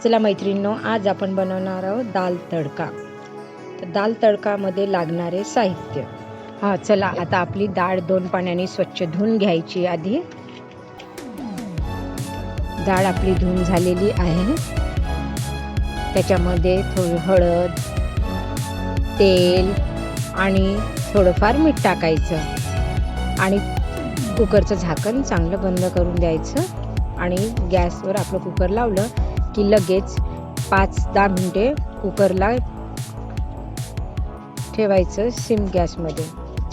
चला मैत्रिणींनो, आज आपण बनवणार आहोत दाल तडका. तर दाल तडकामध्ये लागणारे साहित्य. चला आता आपली डाळ 2 पाण्याने स्वच्छ धुवून घ्यायची. आधी डाळ आपली धुवून झालेली आहे. त्याच्यामध्ये थोडी हळद, तेल आणि थोडंफार मीठ टाकायचं आणि कुकरचं झाकण चांगलं बंद करून द्यायचं आणि गॅसवर आपलं कुकर लावलं की लगेच 5-10 मिनिटे कुकरला ठेवायचं सिम गॅसमध्ये.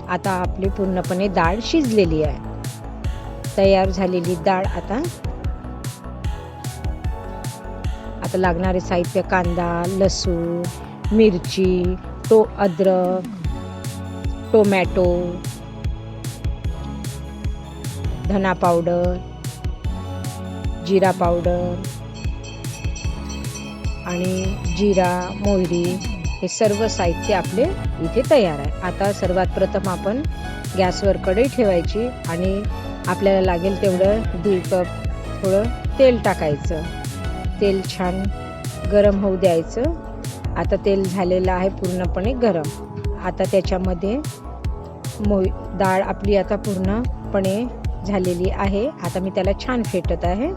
आता आपली पूर्णपणे डाळ शिजलेली आहे. तयार झालेली डाळ आता लागणारे साहित्य: कांदा, लसूण, मिरची, अद्रक, टोमॅटो, धना पावडर, जिरा पावडर आणि जिरा, मोहरी हे सर्व साहित्य आपले इथे तयार आहे. आता सर्वात प्रथम आपण गॅसवर कढई ठेवायची आणि आपल्याला लागेल तेवढं 1.5 कप थोडं तेल टाकायचं. तेल छान गरम होऊ द्यायचं. आता तेल झालेलं आहे पूर्णपणे गरम. आता त्याच्यामध्ये डाळ आपली आता पूर्णपणे झालेली आहे. आता मी त्याला छान फेटत आहे.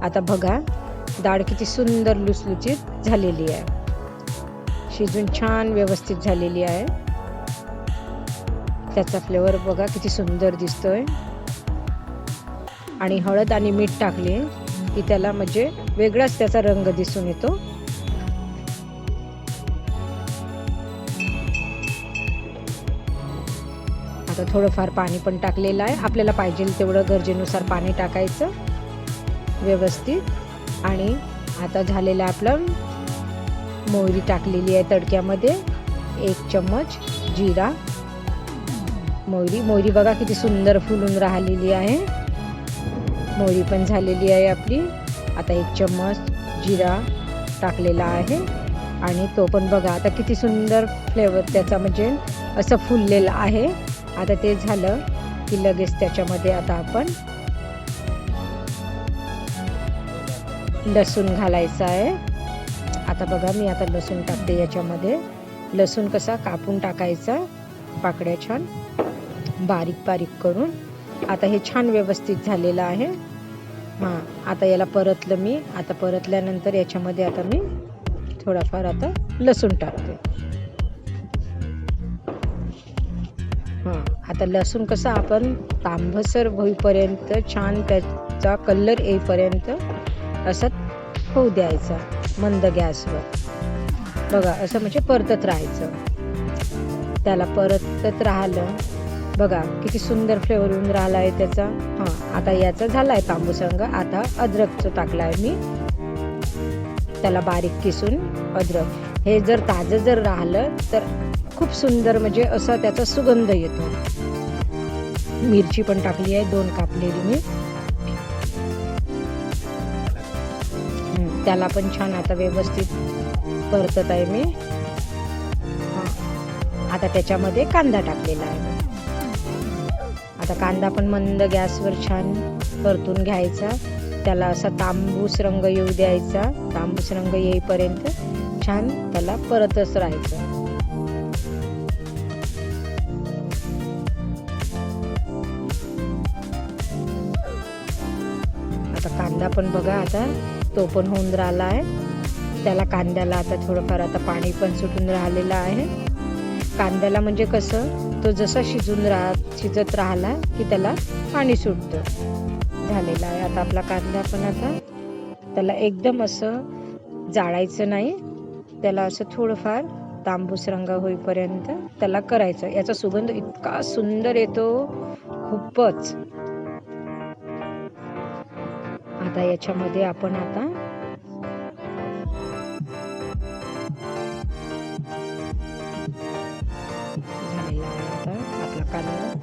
आता बघा डाळ किती सुंदर लुसलुसीत झालेली आहे. शिजून छान व्यवस्थित झालेली आहे. त्याचा फ्लेवर बघा किती सुंदर दिसतोय. आणि हळद आणि मीठ टाकले की त्याला म्हणजे वेगळाच त्याचा रंग दिसून येतो. आता थोडंफार पाणी पण टाकलेलं आहे. आपल्याला पाहिजे तेवढं गरजेनुसार पाणी टाकायचं व्यवस्थित. आणि आता झालेलं आपलं मोहरी टाकलेली आहे तडक्यामध्ये. 1 चम्मच जिरा, मोहरी बघा किती सुंदर फुलून राहिलेली आहे. मोहरी पण झालेली आहे आपली. आता 1 चम्मच जिरा टाकलेला आहे आणि तो पण बघा आता किती सुंदर फ्लेवर त्याचा म्हणजे असं फुललेलं आहे. आता ते झालं की लगेच त्याच्यामध्ये आता आपण लसूण घालायचं आहे. आता बघा मी आता लसूण टाकते याच्यामध्ये. लसूण कसा कापून टाकायचा, पाकळ्या छान बारीक करून. आता हे छान व्यवस्थित झालेलं आहे. आता याला परतलं मी. आता परतल्यानंतर याच्यामध्ये आता मी थोडाफार आता लसूण टाकते. आता लसूण कसा आपण तांबसर होईपर्यंत छान त्याचा कलर येईपर्यंत असं होऊ द्यायचा मंद गॅसवर. बघा असं म्हणजे परतत राहायचं. त्याला परतत राहिलं बघा किती सुंदर फ्लेवर येऊन राहिला आहे त्याचा. आता याचा झाला आहे तांबूस रंग. आता अद्रकचं टाकलं आहे मी. त्याला बारीक किसून अद्रक हे जर ताजं जर राहिलं तर खूप सुंदर म्हणजे असा त्याचा सुगंध येतो. मिरची पण टाकली आहे 2 कापलेली मी. त्याला पण छान आता व्यवस्थित परतत आहे मी. आता त्याच्यामध्ये कांदा टाकलेला आहे. आता कांदा पण मंद गॅसवर छान परतून घ्यायचा. त्याला असा तांबूस रंग येऊ द्यायचा. तांबूस रंग येईपर्यंत छान त्याला परतच राहायचं. आता कांदा पण बघा आता तो पण होऊन राहिला आहे. त्याला कांद्याला आता थोडंफार आता पाणी पण सुटून राहिलेलं आहे. कांद्याला म्हणजे कसं तो जसा शिजत राहिला की त्याला पाणी सुटतं झालेलं आहे. आता आपला कांदा पण आता त्याला एकदम असं जाळायचं नाही. त्याला असं थोडंफार तांबूस रंग होईपर्यंत त्याला करायचं. याचा सुगंध इतका सुंदर येतो खूपच. आता याच्यामध्ये आपण आता झालेला आहे आता आपला कांदा.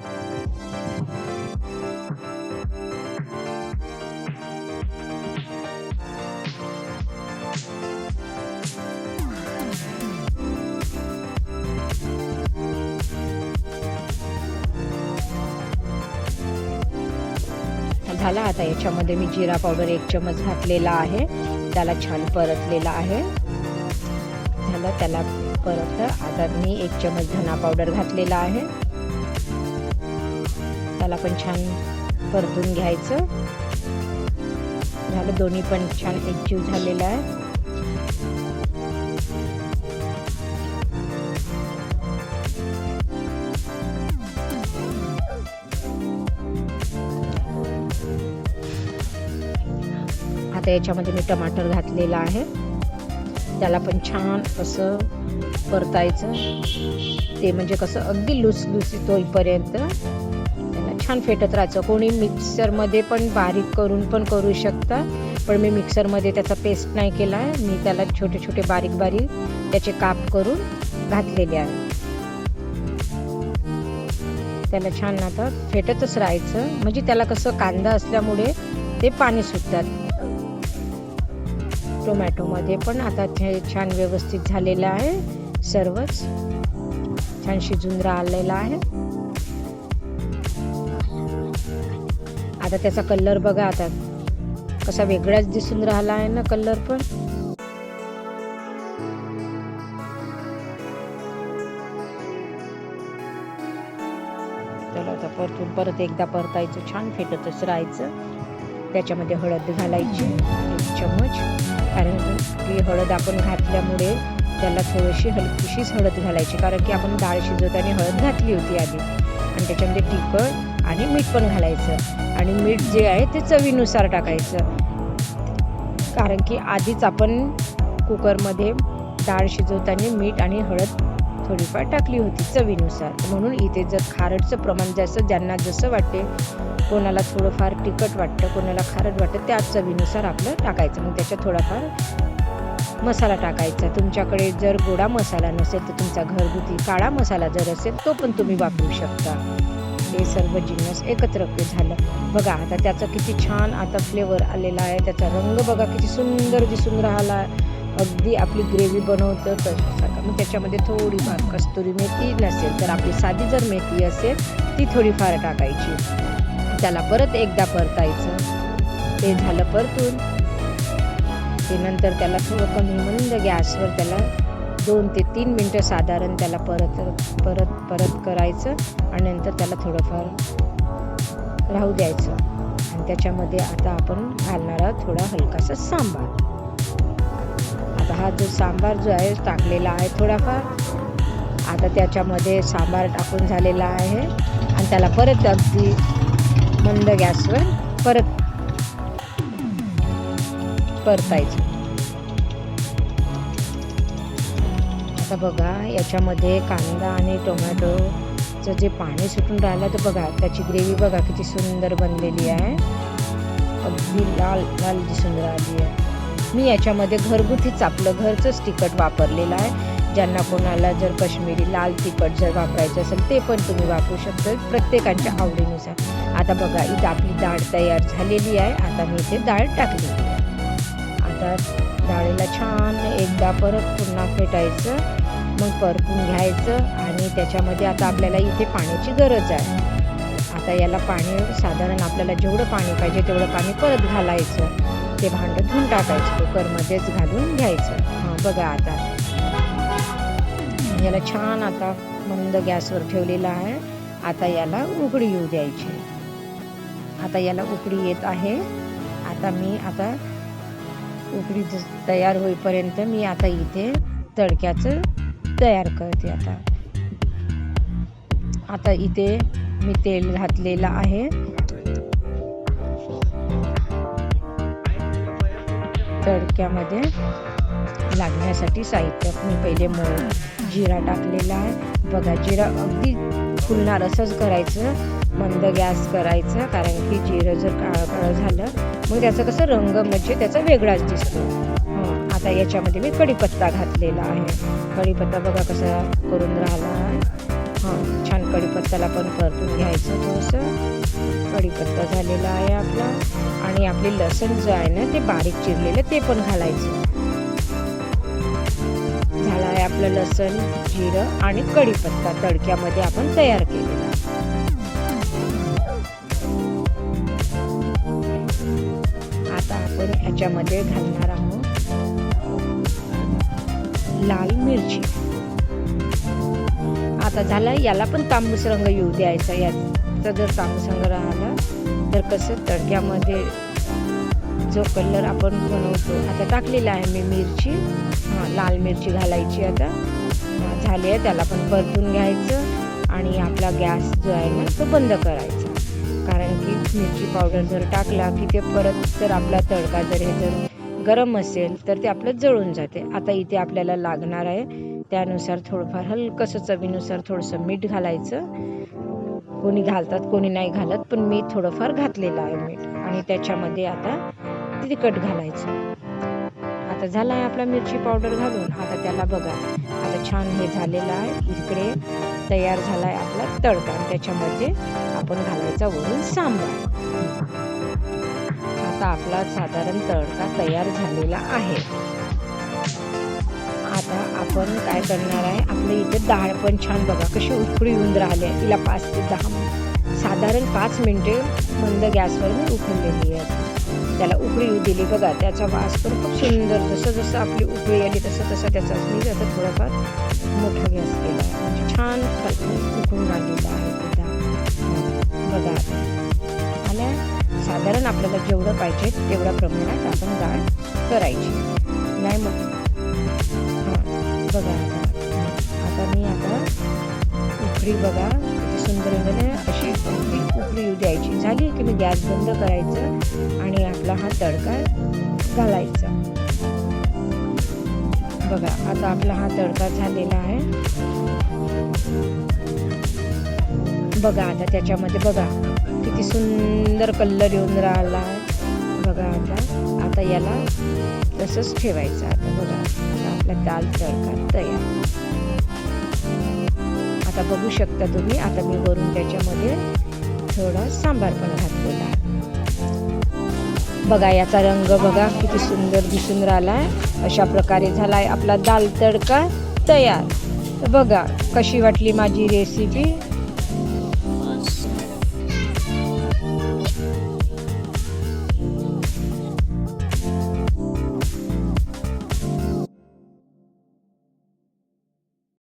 झाला. आता याच्यामध्ये मी जिरा पावडर 1 चम्मच घातलेला आहे. त्याला छान परतलेला आहे. झालं त्याला परतलं. आता मी 1 चमच धना पावडर घातलेला आहे. त्याला पण छान परतून घ्यायचं. झालं दोन्ही पण छान एकजीव झालेला आहे. आता याच्यामध्ये मी टमाटर घातलेला आहे. त्याला पण छान असं परतायचं. ते म्हणजे कसं अगदी लुसलुसीत होईपर्यंत त्याला छान फेटत राहायचं. कोणी मिक्सरमध्ये पण बारीक करून पण करू शकता, पण मी मिक्सरमध्ये त्याचा पेस्ट नाही केला आहे. मी त्याला छोटे छोटे बारीक बारीक त्याचे काप करून घातलेले आहे. त्याला छान आता फेटतच राहायचं. म्हणजे त्याला कसं कांदा असल्यामुळे ते पाणी सुटतात. टोमॅटोमध्ये पण आता ते छान व्यवस्थित झालेलं आहे. सर्वच छान शिजून राहिलेला आहे. आता त्याचा कलर बघा आता कसा वेगळाच दिसून राहिला आहे ना कलर पण. त्याला आता परत एकदा परतायचं. छान फेटतच राहायचं. त्याच्यामध्ये हळद घालायची 1 चमच. कारण की हळद आपण घातल्यामुळे त्याला थोडीशी हलकीशीच हळद घालायची. कारण की आपण डाळ शिजवताना हळद घातली होती आधी. आणि त्याच्यामध्ये तिखट आणि मीठ पण घालायचं. आणि मीठ जे आहे ते चवीनुसार टाकायचं. कारण की आधीच आपण कुकरमध्ये डाळ शिजवताना मीठ आणि हळद थोडीफार टाकली होती चवीनुसार. म्हणून इथे जर खारटचं प्रमाण जास्त, ज्यांना जसं वाटते, कोणाला थोडंफार तिखट वाटतं, कोणाला खारट वाटतं, त्या चवीनुसार आपलं टाकायचं. मग त्याच्यात थोडाफार मसाला टाकायचा. तुमच्याकडे जर गोडा मसाला नसेल तर तुमचा घरगुती काळा मसाला जर असेल तो पण तुम्ही वापरू शकता. हे सर्व जिन्नस एकत्र झालं. बघा आता त्याचा किती छान आता फ्लेवर आलेला आहे. त्याचा रंग बघा किती सुंदर दिसून राहिला. अगदी आपली ग्रेव्ही बनवतं तशासारखं. मग त्याच्यामध्ये थोडीफार कस्तुरी मेथी नसेल तर आपली साधी जर मेथी असेल ती थोडीफार टाकायची. त्याला परत एकदा परतायचं. ते झालं परतून. ते नंतर त्याला थोडं कमी मंद गॅसवर त्याला 2 ते 3 मिनटं साधारण त्याला परत करायचं. आणि नंतर त्याला थोडंफार राहू द्यायचं. आणि त्याच्यामध्ये आता आपण घालणारा थोडा हलकासा सांबार. आता हा जो सांबार जो आहे टाकलेला आहे थोडाफार. आता त्याच्यामध्ये सांबार टाकून झालेला आहे. आणि त्याला परत अगदी मंद गॅसवर परतायचं. आता बघा याच्यामध्ये कांदा आणि टोमॅटोचं जे पाणी सुटून राहिलं तर बघा त्याची ग्रेव्ही बघा किती सुंदर बनलेली आहे. अगदी लाल लाल दिसून राहिली आहे. मी याच्यामध्ये घरगुतीच आपलं घरचंच तिखट वापरलेलं आहे. ज्यांना कोणाला जर काश्मीरी लाल तिखट जर वापरायचं असेल ते पण तुम्ही वापरू शकता, प्रत्येकाच्या आवडीनुसार. आता बघा इथं आपली डाळ तयार झालेली आहे. आता मी इथे डाळ टाकलेली आहे. आता डाळीला छान एकदा परत पुन्हा फेटायचं. मग परतून घ्यायचं. आणि त्याच्यामध्ये आता आपल्याला इथे पाण्याची गरज आहे. आता याला पाणी साधारण आपल्याला जेवढं पाणी पाहिजे तेवढं पाणी परत घालायचं. ते भांडं धुवून टाकायचं. कुकरमध्येच घालून घ्यायचं. बघा आता याला छान आता मंद गॅसवर ठेवलेला आहे. आता याला उकळी येऊ द्यायची. आता याला उकळी येत आहे. आता मी उकळी तयार होईपर्यंत मी आता इथे तडक्याचं तयार करते. आता इथे मी तेल घातलेलं आहे. तडक्यामध्ये लागण्यासाठी साहित्य मी पहिले जिरा टाकलेला आहे. बघा जिरा अगदी फुलणार असंच करायचं. मंद गॅस करायचं. कारण की जिरं जर काळं झालं मग त्याचा कसं रंग म्हणजे त्याचा वेगळाच दिसतो. आता याच्यामध्ये मी कढीपत्ता घातलेला आहे. कढीपत्ता बघा कसा करून राहिला आहे. छान कढीपत्त्याला पण परतून घ्यायचं थोडंसं. कढीपत्ता झालेला आहे आपला. आणि आपले लसूण जो आहे ना ते बारीक चिरलेलं ते पण घालायचं. झाला आहे आपलं लसूण, जिरं आणि कढीपत्ता तडक्यामध्ये आपण तयार केलेला. आता आपण याच्यामध्ये घालणार आहोत लाल मिरची. आता झाला, याला पण तांबूस रंग येऊ द्यायचा. याचा जर तांबूस रंग राहिला तर कसं तडक्यामध्ये जो कलर आपण बनवतो. आता टाकलेला आहे मी मिरची. लाल मिरची घालायची. आता झाली आहे, त्याला पण परतून घ्यायचं आणि आपला गॅस जो आहे ना तो बंद करायचा. कारण की मिरची पावडर जर टाकला की ते परत जर आपला तडका जर हे जर गरम असेल तर ते आपलं जळून जाते. आता इथे आपल्याला लागणार आहे त्यानुसार थोडंफार हलकंसं चवीनुसार थोडंसं मीठ घालायचं. कोणी घालतात कोणी नाही घालत, पण मी थोडंफार घातलेलं आहे मीठ. आणि त्याच्यामध्ये आता तिखट घालायचं. आता झाला आहे आपला मिरची पावडर घालून. आता त्याला बघा, आता छान हे झालेलं आहे. इकडे तयार झाला आहे आपला तडका. आणि त्याच्यामध्ये आपण घालायचा वरून सांबार. आता आपला साधारण तडका तयार झालेला आहे. आता आपण काय करणार आहे, आपल्या इथे डाळ पण छान बघा कशी उकळी येऊन राहिली आहे. तिला 5 ते 10 साधारण 5 मिनिटे मंद गॅसवर मी उकळलेली आहे. त्याला उकळी येऊ दिली बघा. त्याचा वास पण खूप सुंदर, जसं जसं आपली उकळी आली तसं तसं त्याचा मी आता थोडाफार मोठा गॅस केला आहे. म्हणजे छान उकळून आलेला आहे बघा. आता आल्या. साधारण आपल्याला जेवढं पाहिजे तेवढ्या प्रमाणात आपण डाळ करायची. नाही मग बघा. आता मी आता उकळी बघा किती सुंदर झाली. अशी उकळी येऊ द्यायची. झाली की मी गॅस बंद करायचं आणि आपला हा तडका घालायचा. बघा आता आपला हा तडका झालेला आहे. बघा आता त्याच्यामध्ये बघा किती सुंदर कलर येऊन राहिला आहे बघा. आता याला तसंच ठेवायचं. आता बघा आता आपला दाल तडका तयार. आता बघू शकता तुम्ही. आता मी वरून त्याच्यामध्ये थोडा सांबार पण घातलेला आहे. बघा याचा रंग बघा किती सुंदर दिसून राहिला आहे. अशा प्रकारे झाला आहे आपला दाल तडका तयार. तर बघा कशी वाटली माझी रेसिपी.